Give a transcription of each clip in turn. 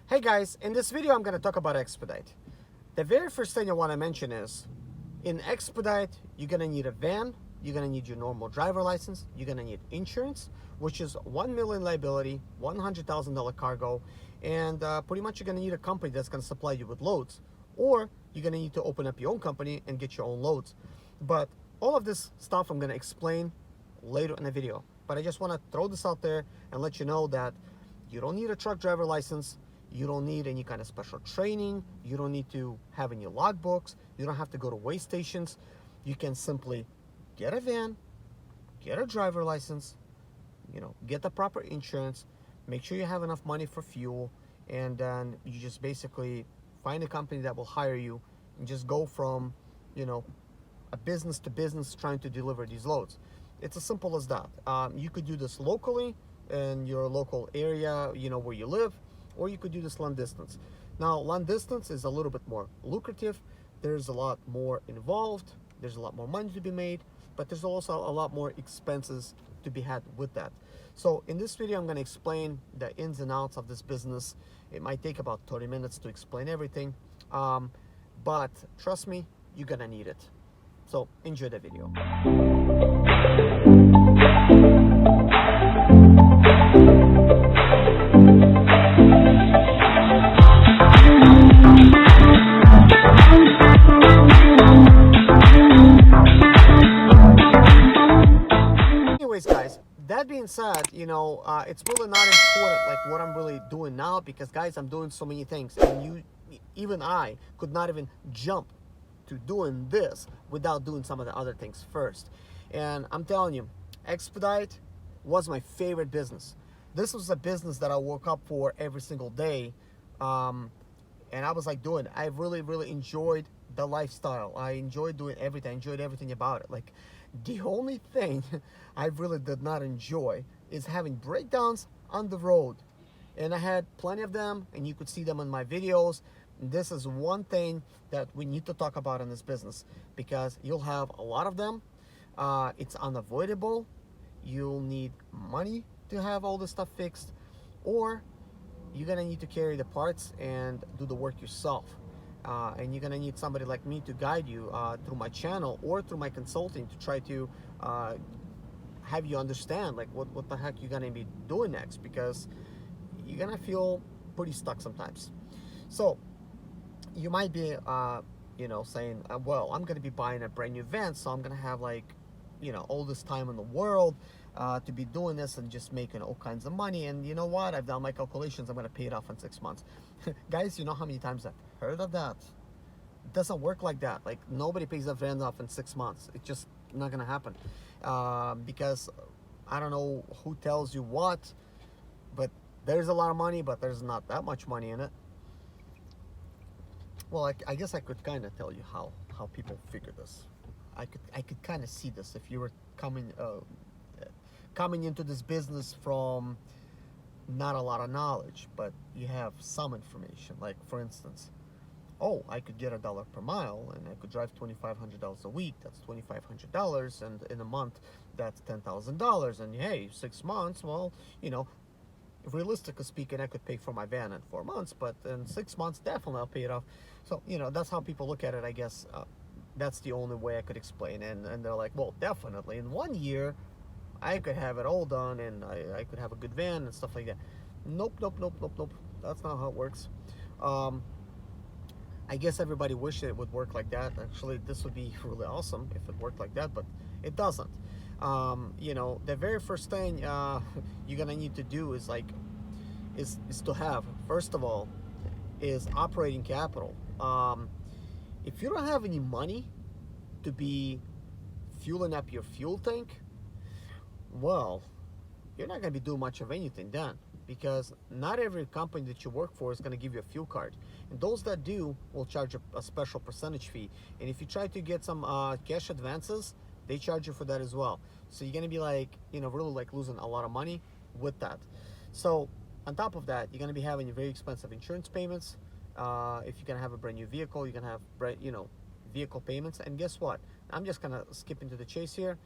Hey guys, in this video I'm going to talk about Expedite. The very first thing I want to mention is, in Expedite, you're going to need a van, you're going to need your normal driver license, you're going to need insurance, which is 1 million liability, $100,000 cargo, and pretty much you're going to need a company that's going to supply you with loads, or you're going to need to open up your own company and get your own loads. But all of this stuff I'm going to explain later in the video. But I just want to throw this out there and let you know that you don't need a truck driver license. You don't need any kind of special training. You don't need to have any logbooks. You don't have to go to weigh stations. You can simply get a van, get a driver license, get the proper insurance, make sure you have enough money for fuel, and then you just basically find a company that will hire you and just go from, a business to business trying to deliver these loads. It's as simple as that. You could do this locally in your local area, where you live, or you could do this long distance. Now, long distance is a little bit more lucrative. There's a lot more involved. There's a lot more money to be made, but there's also a lot more expenses to be had with that. So in this video, I'm going to explain the ins and outs of this business. It might take about 30 minutes to explain everything, but trust me, you're going to need it. So enjoy the video. Anyways, guys, that being said, it's really not important like what I'm really doing now, because guys, I'm doing so many things, and even I could not even jump to doing this without doing some of the other things first. And I'm telling you, Expedite was my favorite business. This was a business that I woke up for every single day, and I was like doing it. I really enjoyed the lifestyle. I enjoyed doing everything. I enjoyed everything about it. Like, the only thing I really did not enjoy is having breakdowns on the road, and I had plenty of them, and you could see them in my videos. This is one thing that we need to talk about in this business, because you'll have a lot of them. It's unavoidable. You'll need money to have all this stuff fixed, or you're gonna need to carry the parts and do the work yourself. And you're gonna need somebody like me to guide you through my channel or through my consulting to try to have you understand like what the heck you're gonna be doing next, because you're gonna feel pretty stuck sometimes. So you might be saying, well, I'm gonna be buying a brand new van, so I'm gonna have all this time in the world to be doing this and just making all kinds of money. And you know what? I've done my calculations. I'm going to pay it off in 6 months. Guys, you know how many times I've heard of that? It doesn't work like that. Like, nobody pays a van off in 6 months. It's just not going to happen. Because I don't know who tells you what, but there's a lot of money, but there's not that much money in it. Well, I guess I could kind of tell you how people figure this. I could kind of see this if you were coming into this business from not a lot of knowledge, but you have some information. Like, for instance, I could get $1 per mile, and I could drive $2,500 a week. That's $2,500, and in a month, that's $10,000. And hey, 6 months, well, realistically speaking, I could pay for my van in 4 months, but in 6 months, definitely I'll pay it off. So, that's how people look at it, I guess. That's the only way I could explain. And they're like, well, definitely in 1 year, I could have it all done, and I could have a good van and stuff like that. Nope. That's not how it works. I guess everybody wished it would work like that. Actually, this would be really awesome if it worked like that, but it doesn't. The very first thing you're gonna need to do is to have, first of all, is operating capital. If you don't have any money to be fueling up your fuel tank, well, you're not going to be doing much of anything then, because not every company that you work for is going to give you a fuel card, and those that do will charge a special percentage fee. And if you try to get some cash advances, they charge you for that as well. So you're going to be really losing a lot of money with that. So on top of that, you're going to be having very expensive insurance payments. If you're going to have a brand new vehicle, you're going to have vehicle payments. And guess what? I'm just going to skip into the chase here.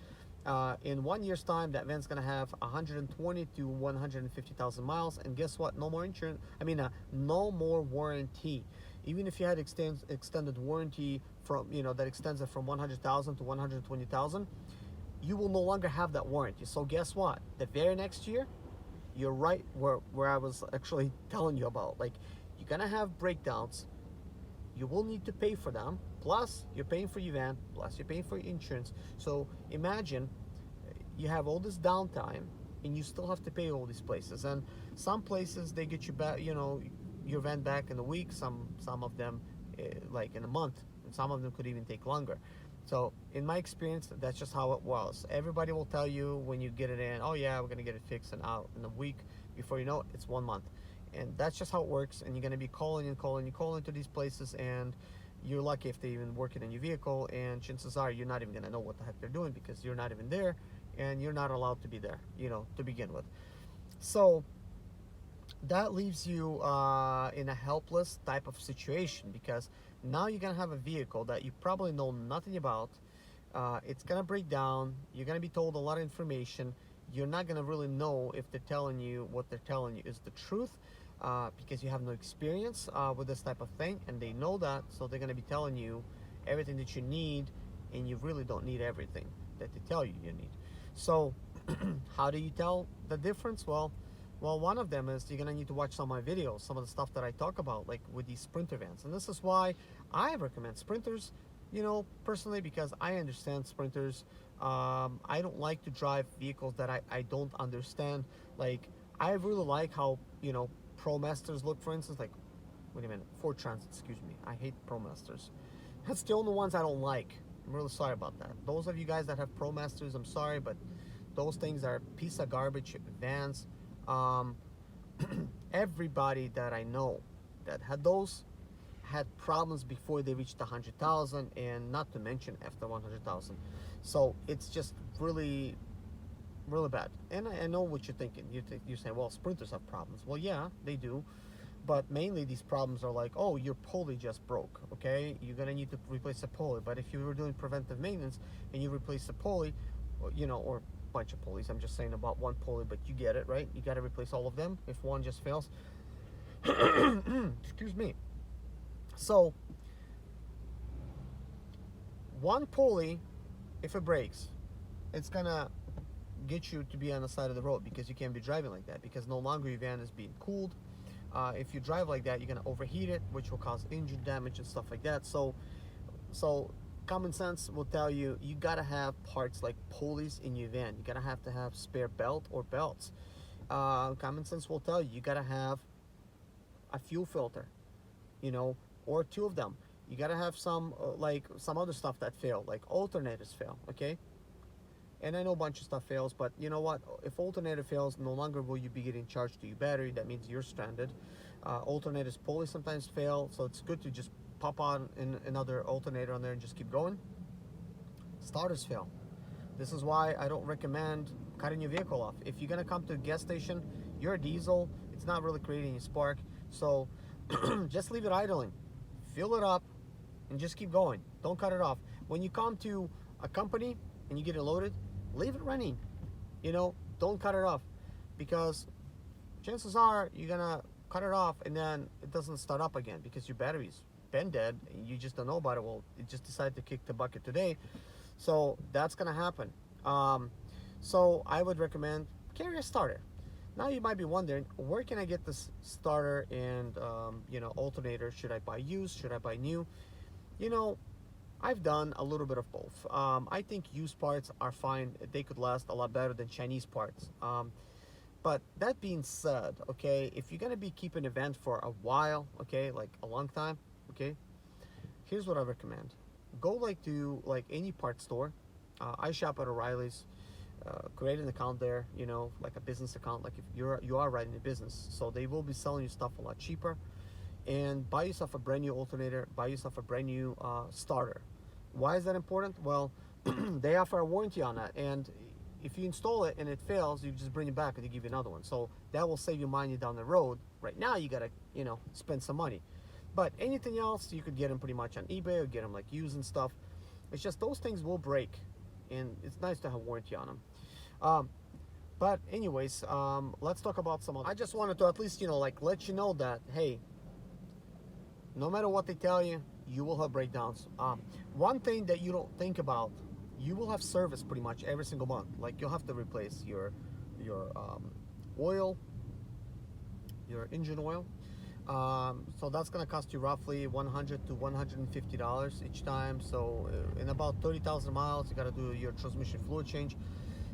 In 1 year's time, that van's gonna have 120 to 150,000 miles, and guess what? No more insurance. I mean, no more warranty. Even if you had extended warranty from, that extends it from 100,000 to 120,000, you will no longer have that warranty. So guess what? The very next year, you're right where I was actually telling you about. Like, you're gonna have breakdowns. You will need to pay for them. Plus, you're paying for your van. Plus, you're paying for your insurance. So imagine you have all this downtime, and you still have to pay all these places. And some places they get you back, your van back in a week. Some of them, like in a month, and some of them could even take longer. So in my experience, that's just how it was. Everybody will tell you when you get it in, oh yeah, we're gonna get it fixed and out in a week. Before you know it, it's 1 month. And that's just how it works. And you're gonna be calling to these places, and you're lucky if they even work it in your vehicle, and chances are you're not even gonna know what the heck they're doing, because you're not even there, and you're not allowed to be there, to begin with. So that leaves you in a helpless type of situation, because now you're gonna have a vehicle that you probably know nothing about. It's gonna break down. You're gonna be told a lot of information. You're not gonna really know if they're telling you what they're telling you is the truth, because you have no experience with this type of thing, and they know that. So they're gonna be telling you everything that you need, and you really don't need everything that they tell you you need. So how do you tell the difference? Well, one of them is you're gonna need to watch some of my videos, some of the stuff that I talk about, like with these Sprinter vans. And this is why I recommend Sprinters, personally, because I understand Sprinters. I don't like to drive vehicles that I don't understand. Like, I really like how, ProMasters look, for instance. Like, wait a minute, Ford Transit, excuse me. I hate ProMasters. That's the only ones I don't like. I'm really sorry about that. Those of you guys that have ProMasters, I'm sorry, but those things are a piece of garbage vans. Everybody that I know that had those had problems before they reached 100,000, and not to mention after 100,000. So it's just really, really bad. And I know what you're thinking. You're saying, well, Sprinters have problems. Well, yeah, they do. But mainly these problems are like, oh, your pulley just broke, okay? You're gonna need to replace a pulley. But if you were doing preventive maintenance and you replace a pulley, or bunch of pulleys, I'm just saying about one pulley, but you get it, right? You got to replace all of them if one just fails. Excuse me. So one pulley, if it breaks, it's gonna get you to be on the side of the road, because you can't be driving like that, because no longer your van is being cooled. If you drive like that, you're gonna overheat it, which will cause engine damage and stuff like that. So common sense will tell you, you gotta have parts like pulleys in your van. You gotta have to have spare belt or belts. Common sense will tell you, you gotta have a fuel filter, or two of them. You gotta have some like some other stuff that fail, like alternators fail, okay? And I know a bunch of stuff fails, but you know what? If alternator fails, no longer will you be getting charged to your battery. That means you're stranded. Alternators pulley sometimes fail, so it's good to just pop on another alternator on there and just keep going. Starters fail. This is why I don't recommend cutting your vehicle off. If you're gonna come to a gas station, you're a diesel, it's not really creating a spark, so just leave it idling. Fill it up and just keep going. Don't cut it off. When you come to a company and you get it loaded, leave it running. Don't cut it off, because chances are you're gonna cut it off and then it doesn't start up again because your battery's been dead and you just don't know about it. Well, it just decided to kick the bucket today, so that's gonna happen. So I would recommend carry a starter. Now you might be wondering, where can I get this starter and alternator? Should I buy used? Should I buy new? I've done a little bit of both. I think used parts are fine. They could last a lot better than Chinese parts. But that being said, okay, if you're gonna be keeping an event for a while, okay, like a long time, okay, here's what I recommend. Go to any part store. I shop at O'Reilly's. Create an account there, like a business account, like if you are running a business, so they will be selling you stuff a lot cheaper. And buy yourself a brand new alternator, buy yourself a brand new starter. Why is that important? Well, they offer a warranty on that, and if you install it and it fails, you just bring it back and they give you another one. So that will save you money down the road. Right now you gotta spend some money, but anything else you could get them pretty much on eBay or get them like used and stuff. It's just those things will break, and it's nice to have warranty on them. But anyways, let's talk about some other. I just wanted to at least, you know, like let you know that, hey, no matter what they tell you, you will have breakdowns. One thing that you don't think about, you will have service pretty much every single month. Like you'll have to replace your oil, your engine oil. So that's gonna cost you roughly $100 to $150 each time. So in about 30,000 miles, you gotta do your transmission fluid change.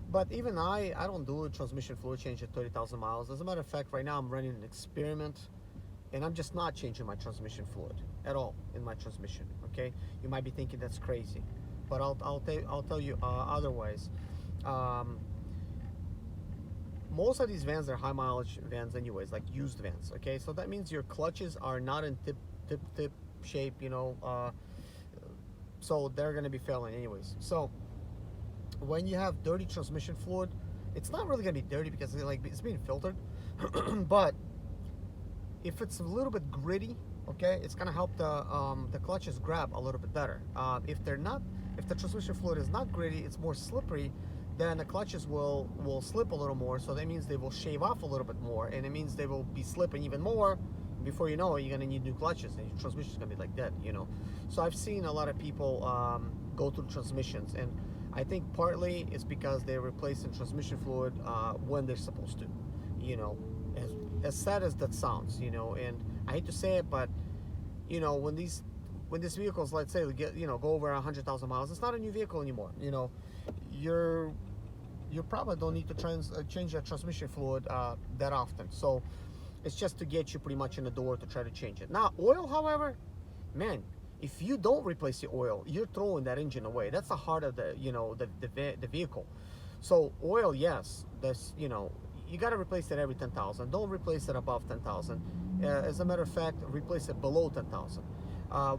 But even I don't do a transmission fluid change at 30,000 miles. As a matter of fact, right now I'm running an experiment, and I'm just not changing my transmission fluid at all in my transmission. Okay, you might be thinking that's crazy, but I'll tell you otherwise. Most of these vans are high mileage vans anyways, like used vans. Okay, so that means your clutches are not in tip shape, you know, so they're going to be failing anyways. So when you have dirty transmission fluid, it's not really going to be dirty because it's being filtered, but if it's a little bit gritty, okay, it's going to help the clutches grab a little bit better. If the transmission fluid is not gritty, it's more slippery, then the clutches will slip a little more. So that means they will shave off a little bit more, and it means they will be slipping even more. Before you know it, you're gonna need new clutches, and your transmission is gonna be like that, you know. So I've seen a lot of people go through transmissions, and I think partly it's because they're replacing transmission fluid when they're supposed to, you know. As sad as that sounds, you know, and I hate to say it, but you know, when these vehicles, let's say, go over 100,000 miles, it's not a new vehicle anymore. You know, you probably don't need to change that transmission fluid that often. So it's just to get you pretty much in the door to try to change it. Now, oil, however, man, if you don't replace the oil, you're throwing that engine away. That's the heart of the vehicle. So oil, yes, that's, you know, you got to replace it every 10,000. Don't replace it above 10,000. As a matter of fact, replace it below 10,000.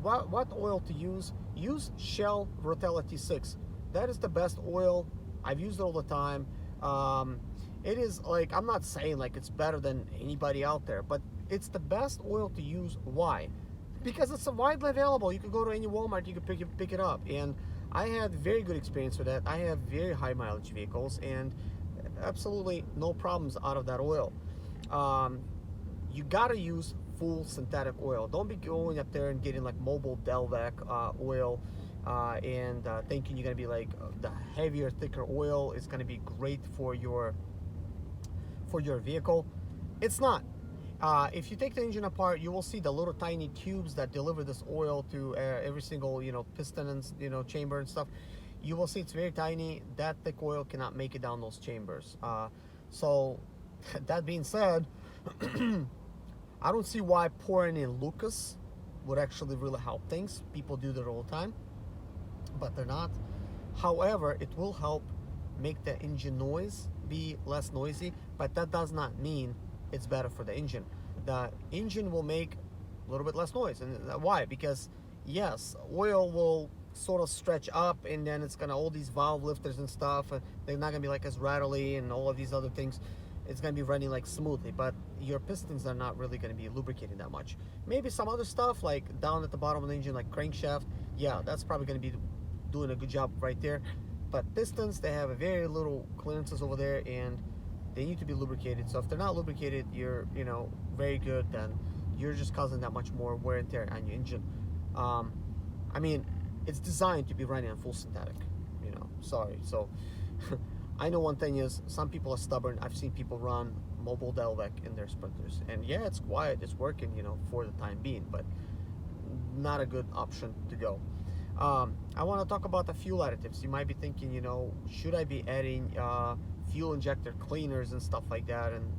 What oil to use? Use Shell Rotella T6. That is the best oil. I've used it all the time. It is, like, I'm not saying like it's better than anybody out there, but it's the best oil to use. Why? Because it's widely available. You can go to any Walmart, you can pick it up. And I had very good experience with that. I have very high mileage vehicles, and absolutely no problems out of that oil. You gotta use full synthetic oil. Don't be going up there and getting like Mobil Delvac oil and thinking you're gonna be like the heavier, thicker oil is gonna be great for your vehicle. It's not. If you take the engine apart, you will see the little tiny tubes that deliver this oil to every single, you know, piston and, you know, chamber and stuff. You will see it's very tiny. That thick oil cannot make it down those chambers. So that being said, I don't see why pouring in Lucas would actually really help things. People do that all the time, but they're not. However, it will help make the engine noise be less noisy, but that does not mean it's better for the engine. The engine will make a little bit less noise. And why? Because yes, oil will sort of stretch up, and then it's gonna, all these valve lifters and stuff, they're not gonna be like as rattly and all of these other things. It's gonna be running like smoothly, but your pistons are not really gonna be lubricating that much. Maybe some other stuff like down at the bottom of the engine, like crankshaft, yeah, that's probably gonna be doing a good job right there. But pistons, they have a very little clearances over there, and they need to be lubricated. So if they're not lubricated, you're, you know, very good, then you're just causing that much more wear and tear on your engine. I mean, it's designed to be running on full synthetic, you know, sorry. So I know one thing is, some people are stubborn. I've seen people run Mobil Delvac in their Sprinters, and yeah, it's quiet, it's working, you know, for the time being, but not a good option to go. I want to talk about the fuel additives. You might be thinking, you know, should I be adding fuel injector cleaners and stuff like that? And,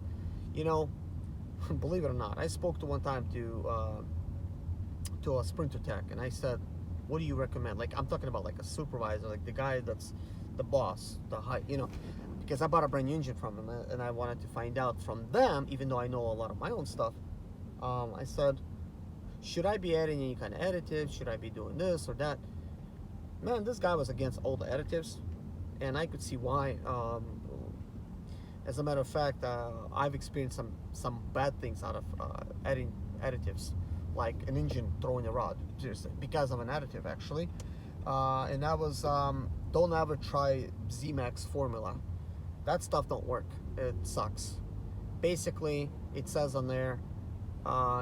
you know, believe it or not, I spoke to one time to a Sprinter tech, and I said, what do you recommend? Like, I'm talking about like a supervisor, like the guy that's the boss, the high, you know, because I bought a brand new engine from him, and I wanted to find out from them, even though I know a lot of my own stuff. I said, should I be adding any kind of additives? Should I be doing this or that? Man, this guy was against all the additives, and I could see why. As a matter of fact, I've experienced some bad things out of adding additives, like an engine throwing a rod, seriously, because of an additive, actually. and that was don't ever try Z-Max formula. That stuff don't work. It sucks. Basically, it says on there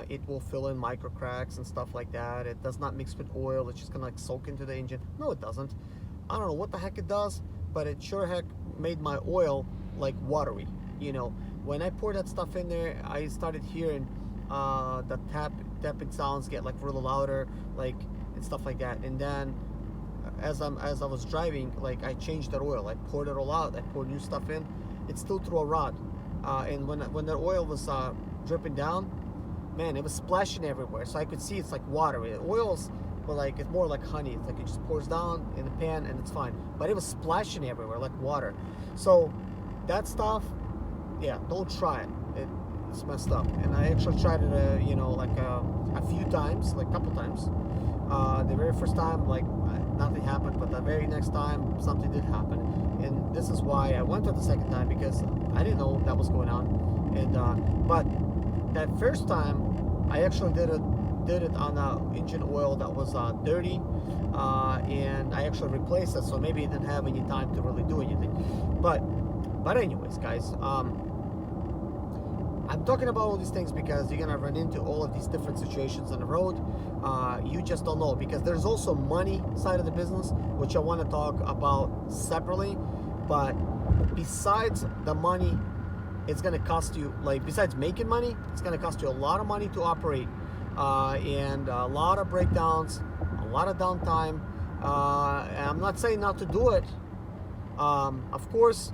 it will fill in micro cracks and stuff like that. It does not mix with oil. It's just gonna like soak into the engine. No, it doesn't. I don't know what the heck it does, but it sure heck made my oil like watery. You know, when I poured that stuff in there, I started hearing the tapping sounds get like really louder, like, and stuff like that. And then as I was driving, like, I changed that oil. I poured it all out. I poured new stuff in. It still threw a rod. And when the oil was dripping down, man, it was splashing everywhere. So I could see it's like water. Oils were like, it's more like honey. It's like it just pours down in the pan and it's fine. But it was splashing everywhere like water. So that stuff, yeah, don't try it. It's messed up. And I actually tried it, you know, like a few times, like a couple times. The very first time, like, nothing happened, but the very next time, something did happen. And this is why I went to the second time, because I didn't know that was going on. And but that first time, I actually did it on an engine oil that was dirty, and I actually replaced it, so maybe it didn't have any time to really do anything. But anyways, guys, I'm talking about all these things because you're gonna run into all of these different situations on the road. You just don't know, because there's also money side of the business, which I want to talk about separately. But besides the money, it's gonna cost you, like, besides making money, it's gonna cost you a lot of money to operate, and a lot of breakdowns, a lot of downtime. And I'm not saying not to do it. Of course,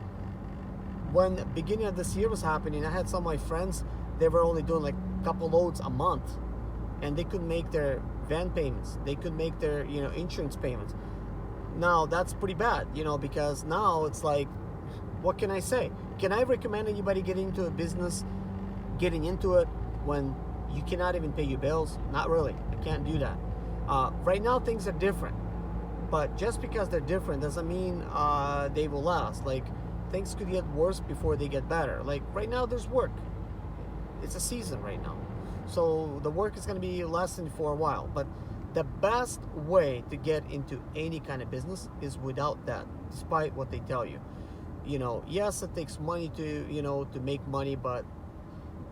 when the beginning of this year was happening, I had some of my friends, they were only doing like a couple loads a month, and they couldn't make their van payments. They couldn't make their, you know, insurance payments. Now that's pretty bad, you know, because now it's like, what can I say? Can I recommend anybody getting into a business, getting into it when you cannot even pay your bills? Not really. I can't do that. Right now things are different, but just because they're different doesn't mean they will last. Like, things could get worse before they get better. Like right now there's work. It's a season right now. So the work is going to be lessened for a while. But the best way to get into any kind of business is without that, despite what they tell you. You know, yes, it takes money to, you know, to make money, but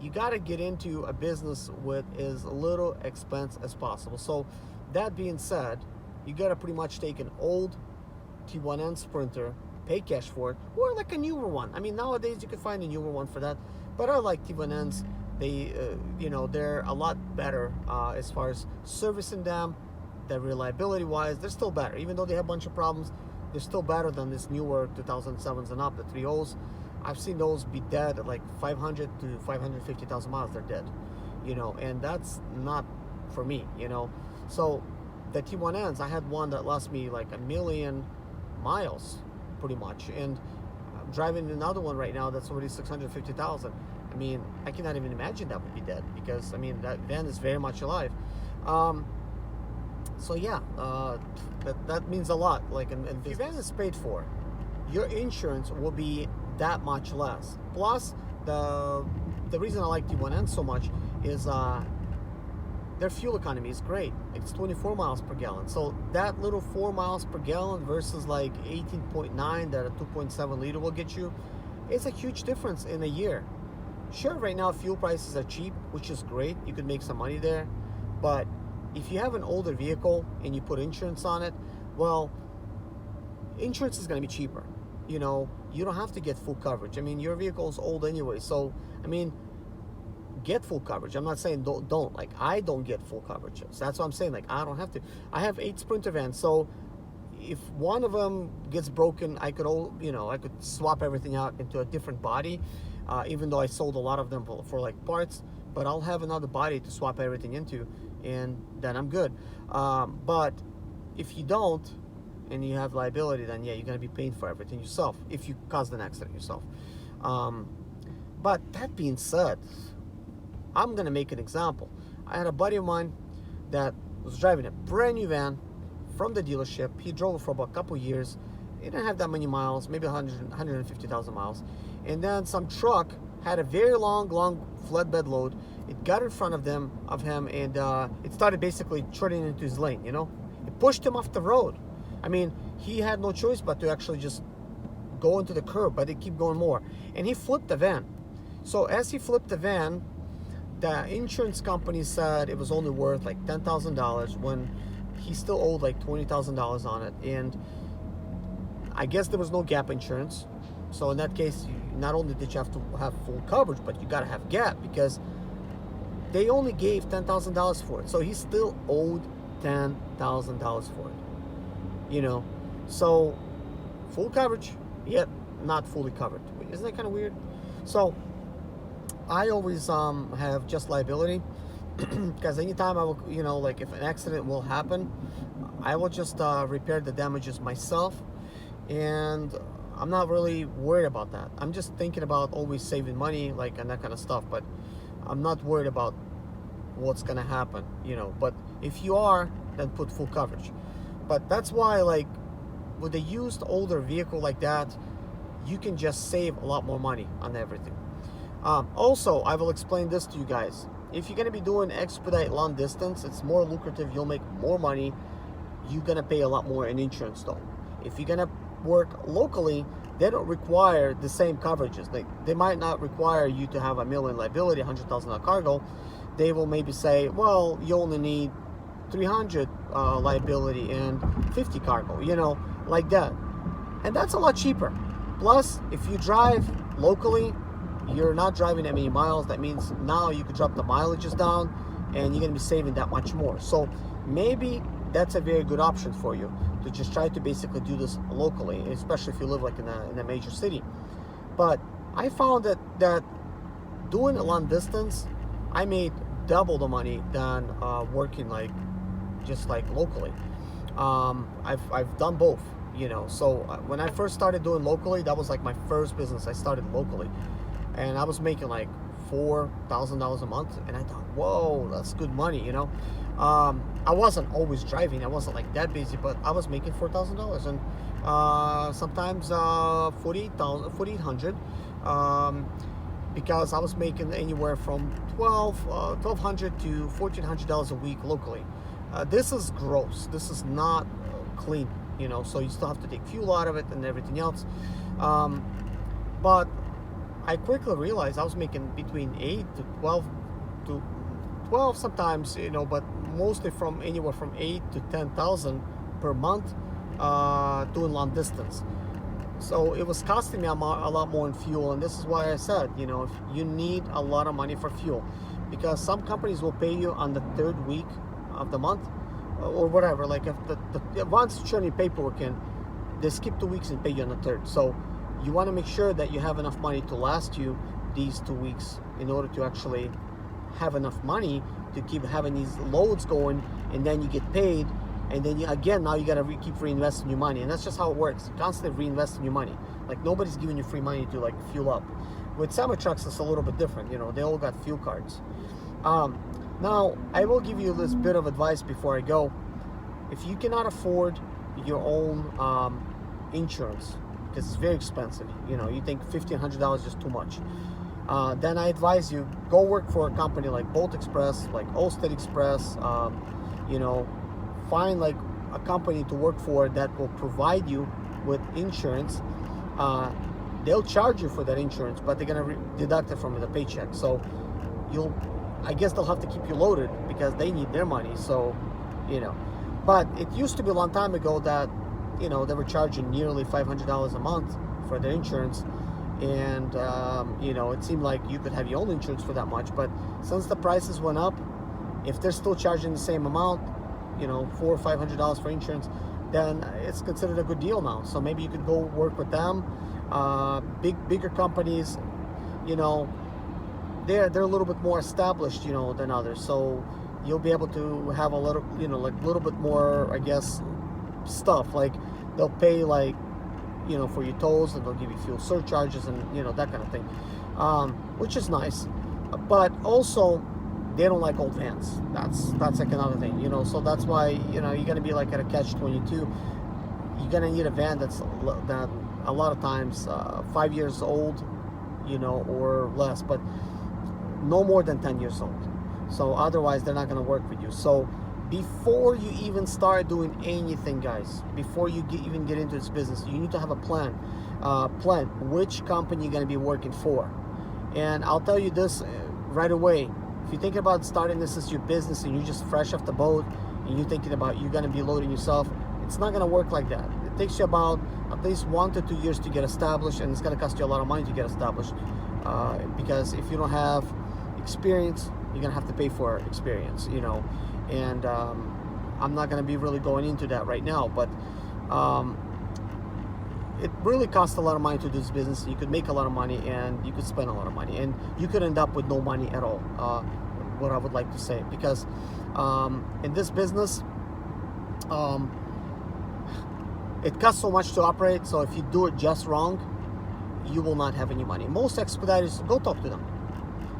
you got to get into a business with as little expense as possible. So that being said, you got to pretty much take an old T1N Sprinter, pay cash for it, or like a newer one. I mean, nowadays you can find a newer one for that, but I like T1Ns. They, you know, they're a lot better as far as servicing them. The reliability wise, they're still better, even though they have a bunch of problems. They're still better than this newer 2007s and up, the 3.0s. I've seen those be dead at like 500 to 550,000 miles. They're dead, you know, and that's not for me, you know. So the T1Ns, I had one that lost me like 1,000,000 miles pretty much, and I'm driving another one right now that's already 650,000. I mean, I cannot even imagine that would be dead, because I mean that van is very much alive. So yeah, that means a lot. Like, and if your van is paid for, your insurance will be that much less. Plus, the reason I like T1N so much is their fuel economy is great. It's 24 miles per gallon. So that little 4 miles per gallon versus like 18.9 that a 2.7 liter will get you, it's a huge difference in a year. Sure, right now fuel prices are cheap, which is great. You could make some money there. But if you have an older vehicle and you put insurance on it, well, insurance is going to be cheaper. You know, you don't have to get full coverage. I mean, your vehicle is old anyway. So, I mean, get full coverage. I'm not saying don't. Like, I don't get full coverage. So that's what I'm saying. Like, I don't have to. I have 8 Sprinter vans. So if one of them gets broken, I could, you know, I could swap everything out into a different body. Even though I sold a lot of them for like parts, but I'll have another body to swap everything into, and then I'm good. But if you don't, and you have liability, then yeah, you're gonna be paying for everything yourself if you caused an accident yourself. But that being said, I'm gonna make an example. I had a buddy of mine that was driving a brand new van from the dealership. He drove it for about a couple years. It didn't have that many miles, maybe 150,000 miles. And then some truck had a very long flatbed load. It got in front of him, and it started basically turning into his lane, you know. It pushed him off the road. I mean, he had no choice but to actually just go into the curb, but they keep going more. And he flipped the van. So as he flipped the van, the insurance company said it was only worth like $10,000 when he still owed like $20,000 on it. And I guess there was no gap insurance. So in that case, not only did you have to have full coverage, but you got to have gap, because they only gave $10,000 for it. So he still owed $10,000 for it. You know, so full coverage, yet not fully covered. Isn't that kind of weird? So I always have just liability, because anytime I will, you know, like if an accident will happen, I will just repair the damages myself, and I'm not really worried about that. I'm just thinking about always saving money, like, and that kind of stuff, but I'm not worried about what's gonna happen, you know. But if you are, then put full coverage. But that's why, like, with a used older vehicle like that, you can just save a lot more money on everything. Also, I will explain this to you guys. If you're going to be doing expedite long distance, it's more lucrative. You'll make more money. You're going to pay a lot more in insurance though. If you're going to work locally, they don't require the same coverages. They might not require you to have $1 million liability, $100,000 cargo. They will maybe say, well, you only need 300 liability and 50 cargo, you know, like that. And that's a lot cheaper. Plus, if you drive locally, you're not driving that many miles. That means now you could drop the mileages down, and you're going to be saving that much more. So maybe that's a very good option for you, to just try to basically do this locally, especially if you live like in a major city. But I found that doing a long distance, I made double the money than working like just like locally. I've done both, you know. So when I first started doing locally, that was like my first business. I started locally, and I was making like $4,000 a month, and I thought, whoa, that's good money, you know. I wasn't always driving. I wasn't like that busy, but I was making $4,000, and sometimes $4,800, because I was making anywhere from $1,200 to $1,400 a week locally. This is gross. This is not clean, you know. So you still have to take fuel out of it and everything else. But I quickly realized I was making between 8 to 12 sometimes, you know, but mostly from anywhere from 8 to 10,000 per month doing long distance. So it was costing me a lot more in fuel, and this is why I said, you know, if you need a lot of money for fuel, because some companies will pay you on the third week of the month or whatever. Like if once you turn your paperwork in, they skip 2 weeks and pay you on the third. So you want to make sure that you have enough money to last you these 2 weeks in order to actually have enough money to keep having these loads going, and then you get paid, and then now you got to keep reinvesting your money. And that's just how it works. You constantly reinvesting your money. Like nobody's giving you free money to like fuel up. With semi-trucks, it's a little bit different. You know, they all got fuel cards. Now, I will give you this bit of advice before I go. If you cannot afford your own insurance, because it's very expensive, you know, you think $1,500 is too much, then I advise you, go work for a company like Bolt Express, like Allstate Express, you know, find like a company to work for that will provide you with insurance. They'll charge you for that insurance, but they're gonna deduct it from the paycheck. So I guess they'll have to keep you loaded because they need their money. So, you know, but it used to be a long time ago that, you know, they were charging nearly $500 a month for their insurance. And, you know, it seemed like you could have your own insurance for that much. But since the prices went up, if they're still charging the same amount, you know, $400 or $500 for insurance, then it's considered a good deal now. So maybe you could go work with them. Bigger companies, you know, they're a little bit more established, you know, than others. So you'll be able to have a little, you know, like a little bit more, I guess, stuff. Like they'll pay like, you know, for your tolls, and they'll give you fuel surcharges and, you know, that kind of thing, which is nice. But also, they don't like old vans. That's like another thing, you know. So that's why, you know, you're gonna be like at a catch-22. You're gonna need a van that a lot of times 5 years old, you know, or less, but no more than 10 years old. So otherwise, they're not gonna work with you. So before you even start doing anything, guys, before you even get into this business, you need to have a plan. Plan which company you're going to be working for. And I'll tell you this right away. If you're thinking about starting this as your business and you're just fresh off the boat and you're thinking about you're going to be loading yourself, it's not going to work like that. It takes you about at least 1 to 2 years to get established, and it's going to cost you a lot of money to get established, because if you don't have experience, you're going to have to pay for experience, you know. And I'm not going to be really going into that right now, but it really costs a lot of money to do this business. You could make a lot of money and you could spend a lot of money, and you could end up with no money at all, what I would like to say, because in this business, it costs so much to operate. So if you do it just wrong, you will not have any money. Most expediters, go talk to them,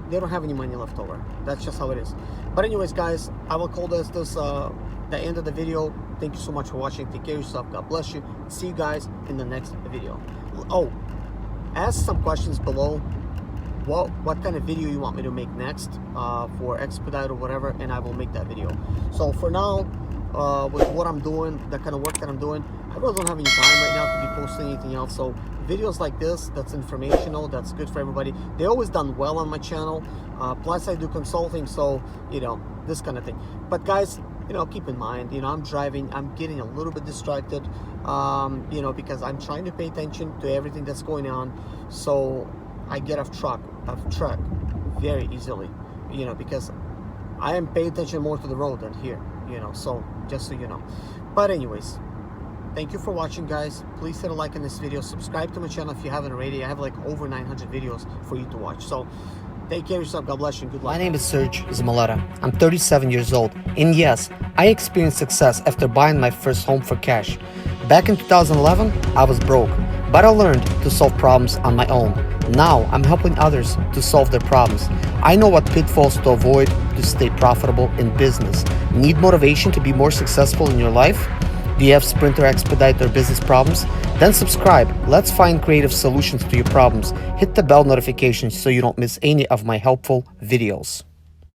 they don't have any money left over. That's just how it is. But anyways, guys, I will call this the end of the video. Thank you so much for watching. Take care of yourself. God bless you. See you guys in the next video. Oh, ask some questions below. What kind of video you want me to make next for Expedite or whatever, and I will make that video. So for now, with what I'm doing, the kind of work that I'm doing, I really don't have any time right now to be posting anything else. So videos like this, that's informational, that's good for everybody. They always done well on my channel. Plus I do consulting, so you know, this kind of thing. But guys, you know, keep in mind, you know, I'm driving, I'm getting a little bit distracted, you know, because I'm trying to pay attention to everything that's going on. So I get off track very easily, you know, because I am paying attention more to the road than here, you know, so just so you know. But anyways, thank you for watching, guys. Please hit a like on this video. Subscribe to my channel if you haven't already. I have like over 900 videos for you to watch. So take care of yourself. God bless you and good luck. My name is Serge Zimaleta. I'm 37 years old. And yes, I experienced success after buying my first home for cash. Back in 2011, I was broke, but I learned to solve problems on my own. Now I'm helping others to solve their problems. I know what pitfalls to avoid to stay profitable in business. Need motivation to be more successful in your life? Do you have Sprinter, Expedite, or business problems? Then subscribe. Let's find creative solutions to your problems. Hit the bell notification so you don't miss any of my helpful videos.